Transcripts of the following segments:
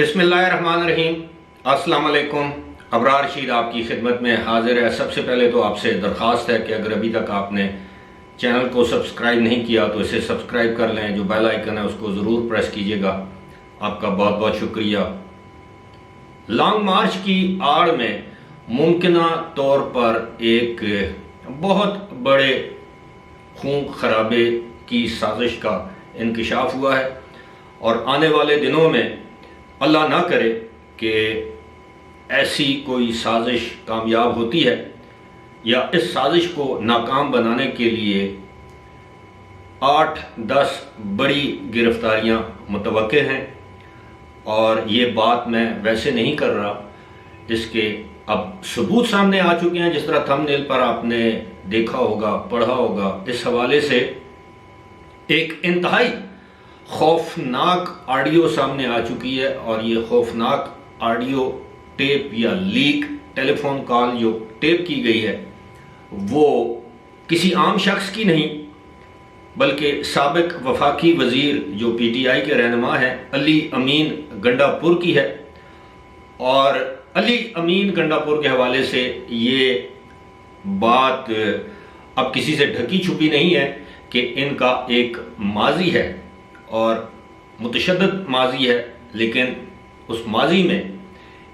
بسم اللہ الرحمن الرحیم۔ السلام علیکم۔ ابرار رشید آپ کی خدمت میں حاضر ہے۔ سب سے پہلے تو آپ سے درخواست ہے کہ اگر ابھی تک آپ نے چینل کو سبسکرائب نہیں کیا تو اسے سبسکرائب کر لیں، جو بیل آئیکن ہے اس کو ضرور پریس کیجیے گا۔ آپ کا بہت بہت شکریہ۔ لانگ مارچ کی آڑ میں ممکنہ طور پر ایک بہت بڑے خون خرابے کی سازش کا انکشاف ہوا ہے، اور آنے والے دنوں میں اللہ نہ کرے کہ ایسی کوئی سازش کامیاب ہوتی ہے، یا اس سازش کو ناکام بنانے کے لیے 8-10 بڑی گرفتاریاں متوقع ہیں۔ اور یہ بات میں ویسے نہیں کر رہا، اس کے اب ثبوت سامنے آ چکے ہیں، جس طرح تھمبنیل پر آپ نے دیکھا ہوگا، پڑھا ہوگا۔ اس حوالے سے ایک انتہائی خوفناک آڈیو سامنے آ چکی ہے، اور یہ خوفناک آڈیو ٹیپ یا لیک ٹیلی فون کال جو ٹیپ کی گئی ہے وہ کسی عام شخص کی نہیں، بلکہ سابق وفاقی وزیر جو پی ٹی آئی کے رہنما ہیں علی امین گنڈا پور کی ہے۔ اور علی امین گنڈا پور کے حوالے سے یہ بات اب کسی سے ڈھکی چھپی نہیں ہے کہ ان کا ایک ماضی ہے، اور متشدد ماضی ہے، لیکن اس ماضی میں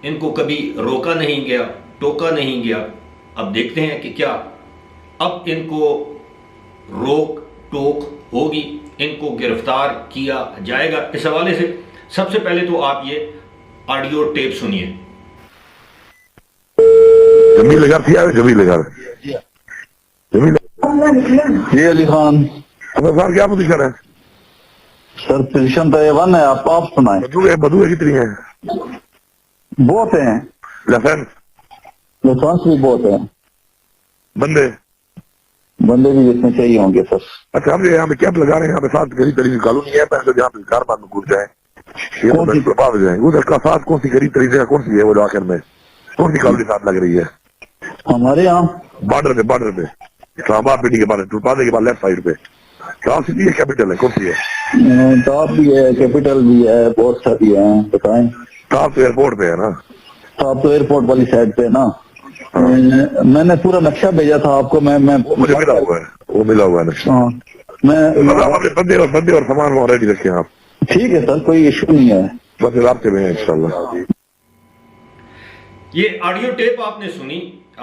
ان کو کبھی روکا نہیں گیا، ٹوکا نہیں گیا۔ اب دیکھتے ہیں کہ کیا اب ان کو روک ٹوک ہوگی، ان کو گرفتار کیا جائے گا۔ اس حوالے سے سب سے پہلے تو آپ یہ آڈیو ٹیپ سنیے۔ جمیل جی علی خان صاحب کیا پوزیشن ہے؟ سر پوزیشن تو A1 ہے، آپ سنائیں۔ بدو کتنی ہیں؟ بہت ہیں، لائسنس لائسنس بھی بہت ہیں، بندے بندے بھی جتنے چاہیے ہوں گے سر۔ اچھا، ہم یہاں پہ کیمپ لگا رہے ہیں، یہاں پہ 7 غریب ترین کالونی ہے، پہلے جہاں پہ کاربان میں گھس جائیں، ہو جائیں ادھر کا 7 کون سی غریب ترین جگہ کون سی ہے؟ وہ جو آخر میں کون سی کالونی ساتھ لگ رہی ہے؟ ہمارے یہاں بارڈر پہ اسلام آباد پنڈی کے بعد ٹوپادے کے بعد لیفٹ سائڈ پہ ٹاپ سٹی ہے، کیپٹل ہے، کون سی ہے؟ ٹاپ بھی ہے، کیپٹل بھی ہے، بہت ساری ہیں، بتائیں۔ ٹاپ تو ایئرپورٹ پہ ہے نا؟ ٹاپ تو ایئرپورٹ والی سائڈ پہ نا۔ میں نے پورا نقشہ بھیجا تھا آپ کو، میں مجھے ملا ہوا ہے، وہ ملا ہوا ہے نقشہ۔ ہاں میں بندے اور سامان وہاں ریڈی رکھیں آپ۔ ٹھیک ہے سر، کوئی ایشو نہیں ہے۔ بس رابطے میں ہیں انشاءاللہ۔ یہ آڈیو ٹیپ آپ نے سنی،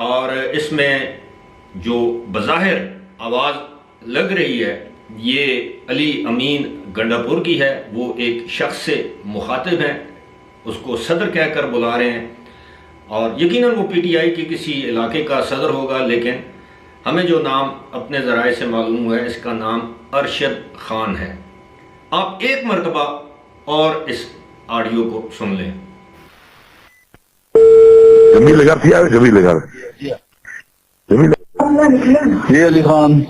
اور اس میں جو بظاہر آواز لگ رہی ہے یہ علی امین گنڈا پور کی ہے۔ وہ ایک شخص سے مخاطب ہیں، اس کو صدر کہہ کر بلا رہے ہیں، اور یقیناً وہ پی ٹی آئی کے کسی علاقے کا صدر ہوگا، لیکن ہمیں جو نام اپنے ذرائع سے معلوم ہوا ہے اس کا نام ارشد خان ہے۔ آپ ایک مرتبہ اور اس آڈیو کو سن لیں۔ جی علی خان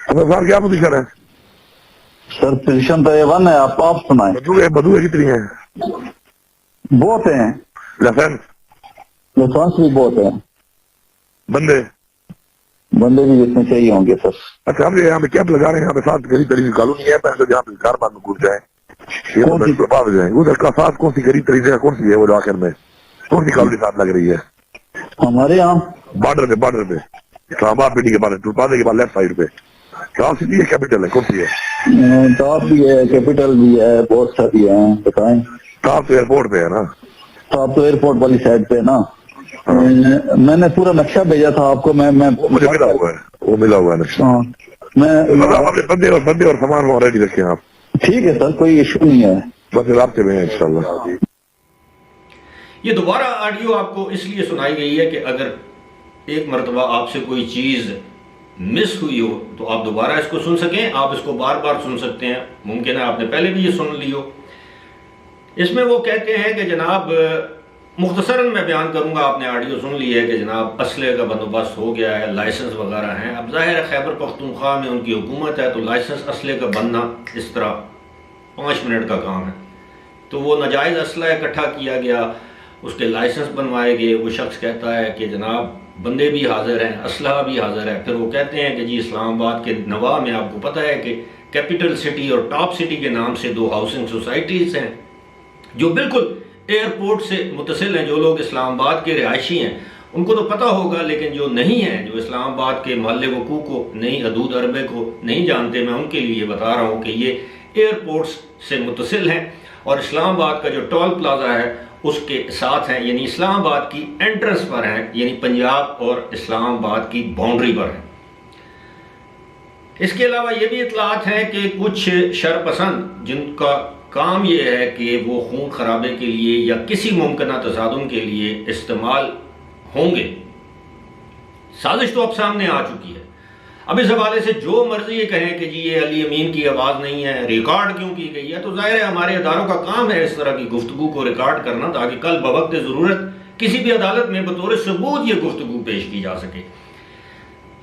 صاحب کیا پوزیشن ہے؟ سر پوزیشن تو A1 ہے، آپ سنائیں۔ بدو کتنی ہیں؟ بہت ہیں، لائسنس لائسنس بھی بہت ہیں، بندے بندے بھی جتنے چاہیے ہوں گے سر۔ اچھا، ہم یہاں پہ کیمپ لگا رہے ہیں، یہاں پہ 7 غریب ترین کالونی ہے، پہلے جہاں پہ کاربان میں گھس جائیں، ہو جائیں ادھر کا 7 کون سی غریب ترین جگہ کون سی ہے؟ وہ جو آخر میں کون سی کالونی ساتھ لگ رہی ہے؟ ہمارے یہاں بارڈر پہ اسلام آباد پنڈی کے بعد ٹوپادے کے بعد لیفٹ سائڈ پہ ٹاپ سٹی ہے، کیپٹل ہے، کون سی ہے؟ ٹاپ بھی ہے، کیپٹل بھی ہے، بہت ساری ہیں، بتائیں۔ ٹاپ تو ایئرپورٹ پہ ہے نا؟ ٹاپ تو ایئرپورٹ والی سائڈ پہ نا۔ میں نے پورا نقشہ بھیجا تھا آپ کو، میں مجھے ملا ہوا ہے، وہ ملا ہوا ہے نقشہ۔ ہاں میں بندے اور سامان وہاں ریڈی رکھیں آپ۔ ٹھیک ہے سر، کوئی ایشو نہیں ہے۔ بس رابطے میں ہیں انشاءاللہ۔ یہ دوبارہ آڈیو آپ کو اس لیے سنائی گئی ہے کہ اگر ایک مرتبہ آپ سے کوئی چیز مس ہوئی ہو تو آپ دوبارہ اس کو سن سکیں، آپ اس کو بار بار سن سکتے ہیں۔ ممکن ہے آپ نے پہلے بھی یہ سن لی ہو۔ اس میں وہ کہتے ہیں کہ جناب، مختصراً میں بیان کروں گا، آپ نے آڈیو سن لی ہے کہ جناب اسلحے کا بندوبست ہو گیا ہے، لائسنس وغیرہ ہیں۔ اب ظاہر ہے خیبر پختونخوا میں ان کی حکومت ہے، تو لائسنس اسلحے کا بننا اس طرح 5 منٹ کا کام ہے۔ تو وہ ناجائز اسلحہ اکٹھا کیا گیا، اس کے لائسنس بنوائے گئے۔ وہ شخص کہتا ہے کہ جناب بندے بھی حاضر ہیں، اسلحہ بھی حاضر ہے۔ پھر وہ کہتے ہیں کہ جی اسلام آباد کے نواح میں آپ کو پتہ ہے کہ کیپٹل سٹی اور ٹاپ سٹی کے نام سے 2 ہاؤسنگ سوسائٹیز ہیں جو بالکل ایئرپورٹ سے متصل ہیں، جو لوگ اسلام آباد کے رہائشی ہیں ان کو تو پتہ ہوگا، لیکن جو نہیں ہیں، جو اسلام آباد کے محل وقوع کو نہیں، حدود عربے کو نہیں جانتے، میں ان کے لیے بتا رہا ہوں کہ یہ ایئرپورٹس سے متصل ہیں اور اسلام آباد کا جو ٹول پلازا ہے اس کے ساتھ ہیں، یعنی اسلام آباد کی انٹرنس پر ہیں، یعنی پنجاب اور اسلام آباد کی باؤنڈری پر ہیں۔ اس کے علاوہ یہ بھی اطلاعات ہیں کہ کچھ شرپسند جن کا کام یہ ہے کہ وہ خون خرابے کے لیے یا کسی ممکنہ تصادم کے لیے استعمال ہوں گے، سازش تو اب سامنے آ چکی ہے۔ اب اس حوالے سے جو مرضی یہ کہیں کہ جی یہ علی امین کی آواز نہیں ہے، ریکارڈ کیوں کی گئی ہے، تو ظاہر ہے ہمارے اداروں کا کام ہے اس طرح کی گفتگو کو ریکارڈ کرنا، تاکہ کل بوقت ضرورت کسی بھی عدالت میں بطور ثبوت یہ گفتگو پیش کی جا سکے۔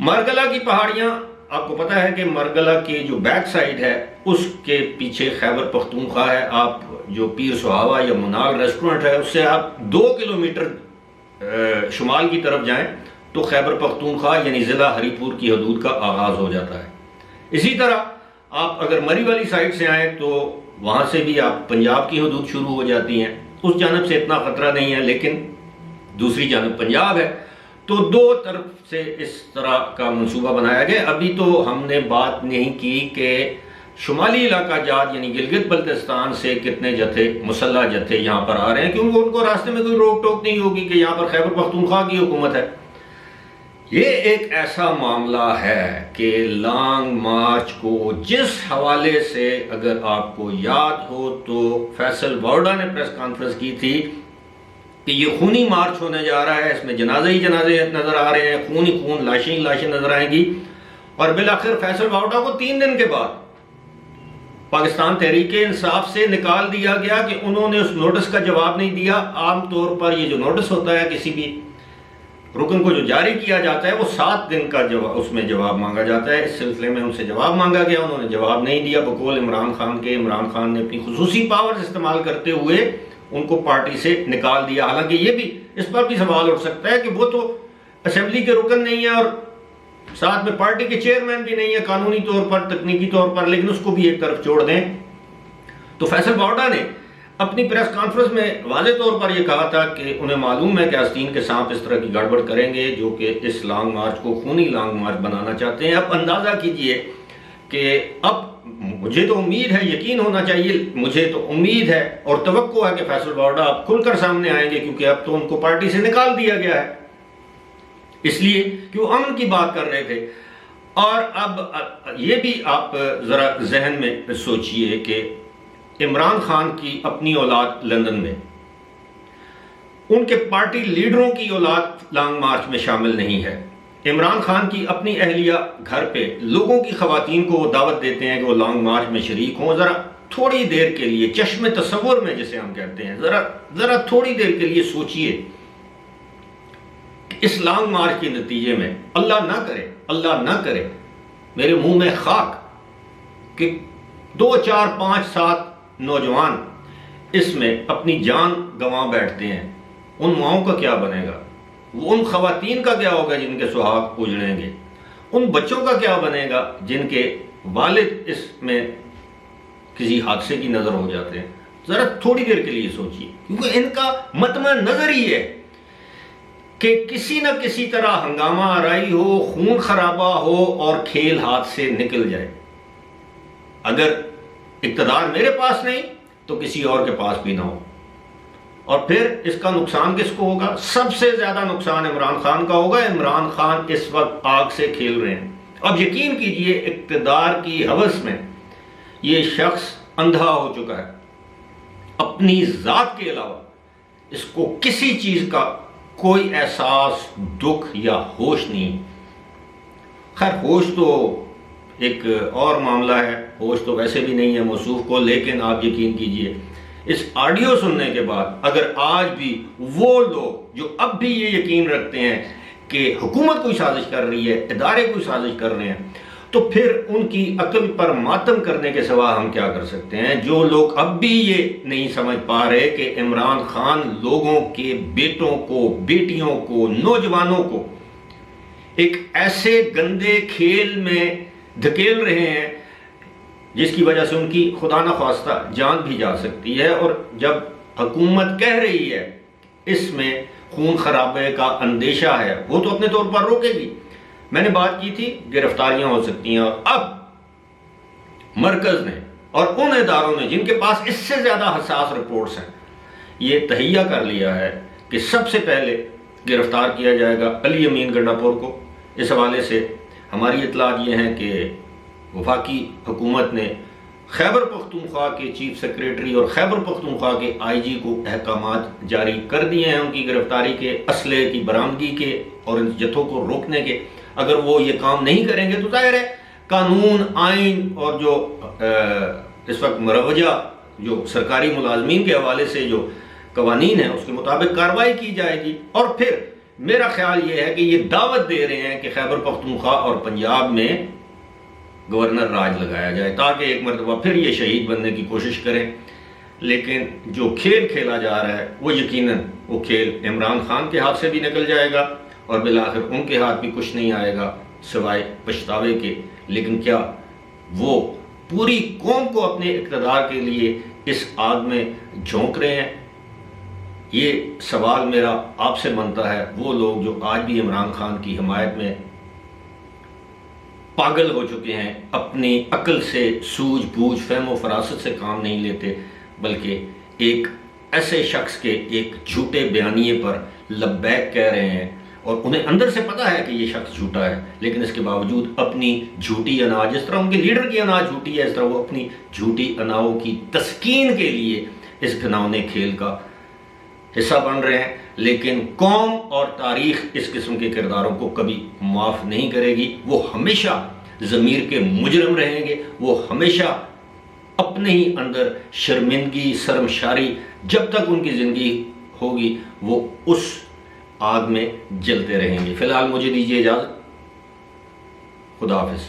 مرگلہ کی پہاڑیاں، آپ کو پتہ ہے کہ مرگلہ کی جو بیک سائڈ ہے اس کے پیچھے خیبر پختونخوا ہے۔ آپ جو پیر سہاوا یا منال ریسٹورنٹ ہے اس سے آپ 2 کلومیٹر شمال کی طرف جائیں تو خیبر پختونخوا یعنی ضلع ہری پور کی حدود کا آغاز ہو جاتا ہے۔ اسی طرح آپ اگر مری والی سائڈ سے آئیں تو وہاں سے بھی آپ پنجاب کی حدود شروع ہو جاتی ہیں، اس جانب سے اتنا خطرہ نہیں ہے، لیکن دوسری جانب پنجاب ہے، تو دو طرف سے اس طرح کا منصوبہ بنایا گیا۔ ابھی تو ہم نے بات نہیں کی کہ شمالی علاقہ جات یعنی گلگت بلتستان سے کتنے جتھے، مسلح جتھے یہاں پر آ رہے ہیں، کیونکہ ان کو راستے میں کوئی روک ٹوک نہیں ہوگی کہ یہاں پر خیبر پختونخوا کی حکومت ہے۔ یہ ایک ایسا معاملہ ہے کہ لانگ مارچ کو جس حوالے سے اگر آپ کو یاد ہو تو فیصل وارڈا نے پریس کانفرنس کی تھی کہ یہ خونی مارچ ہونے جا رہا ہے، اس میں جنازے ہی جنازے نظر آ رہے ہیں، خون ہی خون، لاشیں ہی لاشیں نظر آئیں گی، اور بالآخر فیصل وارڈا کو 3 دن کے بعد پاکستان تحریک انصاف سے نکال دیا گیا کہ انہوں نے اس نوٹس کا جواب نہیں دیا۔ عام طور پر یہ جو نوٹس ہوتا ہے کسی بھی رکن کو جو جاری کیا جاتا ہے وہ 7 دن کا اس میں جواب مانگا جاتا ہے۔ اس سلسلے میں ان سے جواب مانگا گیا، انہوں نے جواب نہیں دیا بقول عمران خان کے۔ عمران خان نے اپنی خصوصی پاورز استعمال کرتے ہوئے ان کو پارٹی سے نکال دیا۔ حالانکہ یہ بھی اس پر بھی سوال اٹھ سکتا ہے کہ وہ تو اسمبلی کے رکن نہیں ہے اور ساتھ میں پارٹی کے چیئرمین بھی نہیں ہے قانونی طور پر، تکنیکی طور پر، لیکن اس کو بھی ایک طرف چھوڑ دیں۔ تو فیصل وارڈا نے اپنی پریس کانفرنس میں واضح طور پر یہ کہا تھا کہ انہیں معلوم ہے کہ آستین کے سانپ اس طرح کی گڑبڑ کریں گے جو کہ اس لانگ مارچ کو خونی لانگ مارچ بنانا چاہتے ہیں۔ اب اندازہ کیجئے کہ اب مجھے تو امید ہے، یقین ہونا چاہیے، مجھے تو امید ہے اور توقع ہے کہ فیصل وارڈا اب کھل کر سامنے آئیں گے، کیونکہ اب تو ان کو پارٹی سے نکال دیا گیا ہے، اس لیے کہ وہ امن کی بات کر رہے تھے۔ اور اب یہ بھی آپ ذرا ذہن میں سوچئے کہ عمران خان کی اپنی اولاد لندن میں، ان کے پارٹی لیڈروں کی اولاد لانگ مارچ میں شامل نہیں ہے۔ عمران خان کی اپنی اہلیہ گھر پہ لوگوں کی خواتین کو وہ دعوت دیتے ہیں کہ وہ لانگ مارچ میں شریک ہوں، ذرا تھوڑی دیر کے لیے چشم تصور میں جسے ہم کہتے ہیں، ذرا تھوڑی دیر کے لیے سوچئے کہ اس لانگ مارچ کے نتیجے میں اللہ نہ کرے میرے منہ میں خاک کہ 2 4 5 7 نوجوان اس میں اپنی جان گنوا بیٹھتے ہیں، ان ماؤں کا کیا بنے گا؟ ان خواتین کا کیا ہوگا جن کے سہاگ اجڑیں گے؟ ان بچوں کا کیا بنے گا جن کے والد اس میں کسی حادثے کی نظر ہو جاتے ہیں؟ ذرا تھوڑی دیر کے لیے سوچیے، کیونکہ ان کا مطمع نظر ہی ہے کہ کسی نہ کسی طرح ہنگامہ آرائی ہو، خون خرابہ ہو اور کھیل ہاتھ سے نکل جائے۔ اگر اقتدار میرے پاس نہیں تو کسی اور کے پاس بھی نہ ہو، اور پھر اس کا نقصان کس کو ہوگا؟ سب سے زیادہ نقصان عمران خان کا ہوگا۔ عمران خان اس وقت آگ سے کھیل رہے ہیں۔ اب یقین کیجئے اقتدار کی ہوس میں یہ شخص اندھا ہو چکا ہے، اپنی ذات کے علاوہ اس کو کسی چیز کا کوئی احساس، دکھ یا ہوش نہیں۔ خیر ہوش تو ایک اور معاملہ ہے، ہوش تو ویسے بھی نہیں ہے موصوف کو، لیکن آپ یقین کیجئے اس آڈیو سننے کے بعد اگر آج بھی وہ لوگ جو اب بھی یہ یقین رکھتے ہیں کہ حکومت کوئی سازش کر رہی ہے، ادارے کوئی سازش کر رہے ہیں، تو پھر ان کی عقل پر ماتم کرنے کے سوا ہم کیا کر سکتے ہیں؟ جو لوگ اب بھی یہ نہیں سمجھ پا رہے کہ عمران خان لوگوں کے بیٹوں کو، بیٹیوں کو، نوجوانوں کو ایک ایسے گندے کھیل میں دھکیل رہے ہیں جس کی وجہ سے ان کی خدا نخواستہ جان بھی جا سکتی ہے، اور جب حکومت کہہ رہی ہے اس میں خون خرابے کا اندیشہ ہے، وہ تو اپنے طور پر روکے گی۔ میں نے بات کی تھی گرفتاریاں ہو سکتی ہیں، اور اب مرکز نے اور ان اداروں نے جن کے پاس اس سے زیادہ حساس رپورٹس ہیں یہ تہیہ کر لیا ہے کہ سب سے پہلے گرفتار کیا جائے گا علی امین گنڈا پور کو۔ اس حوالے سے ہماری اطلاعات یہ ہیں کہ وفاقی حکومت نے خیبر پختونخوا کے چیف سیکریٹری اور خیبر پختونخوا کے آئی جی کو احکامات جاری کر دیے ہیں ان کی گرفتاری کے، اسلحے کی برآمدگی کے اور ان جتھوں کو روکنے کے۔ اگر وہ یہ کام نہیں کریں گے تو ظاہر ہے قانون، آئین اور جو اس وقت مروجہ جو سرکاری ملازمین کے حوالے سے جو قوانین ہیں اس کے مطابق کارروائی کی جائے گی۔ اور پھر میرا خیال یہ ہے کہ یہ دعوت دے رہے ہیں کہ خیبر پختونخوا اور پنجاب میں گورنر راج لگایا جائے تاکہ ایک مرتبہ پھر یہ شہید بننے کی کوشش کریں۔ لیکن جو کھیل کھیلا جا رہا ہے وہ یقیناً وہ کھیل عمران خان کے ہاتھ سے بھی نکل جائے گا اور بالآخر ان کے ہاتھ بھی کچھ نہیں آئے گا سوائے پچھتاوے کے۔ لیکن کیا وہ پوری قوم کو اپنے اقتدار کے لیے اس آگ میں جھونک رہے ہیں؟ یہ سوال میرا آپ سے بنتا ہے۔ وہ لوگ جو آج بھی عمران خان کی حمایت میں پاگل ہو چکے ہیں، اپنی عقل سے، سوجھ بوجھ، فہم و فراست سے کام نہیں لیتے، بلکہ ایک ایسے شخص کے ایک جھوٹے بیانیے پر لبیک کہہ رہے ہیں اور انہیں اندر سے پتہ ہے کہ یہ شخص جھوٹا ہے، لیکن اس کے باوجود اپنی جھوٹی انا، جس طرح ان کے لیڈر کی انا جھوٹی ہے اس طرح وہ اپنی جھوٹی اناؤں کی تسکین کے لیے اس گھناؤنے کھیل کا حصہ بن رہے ہیں۔ لیکن قوم اور تاریخ اس قسم کے کرداروں کو کبھی معاف نہیں کرے گی۔ وہ ہمیشہ ضمیر کے مجرم رہیں گے، وہ ہمیشہ اپنے ہی اندر شرمندگی، شرمشاری جب تک ان کی زندگی ہوگی وہ اس آگ میں جلتے رہیں گے۔ فی الحال مجھے دیجیے اجازت، خدا حافظ۔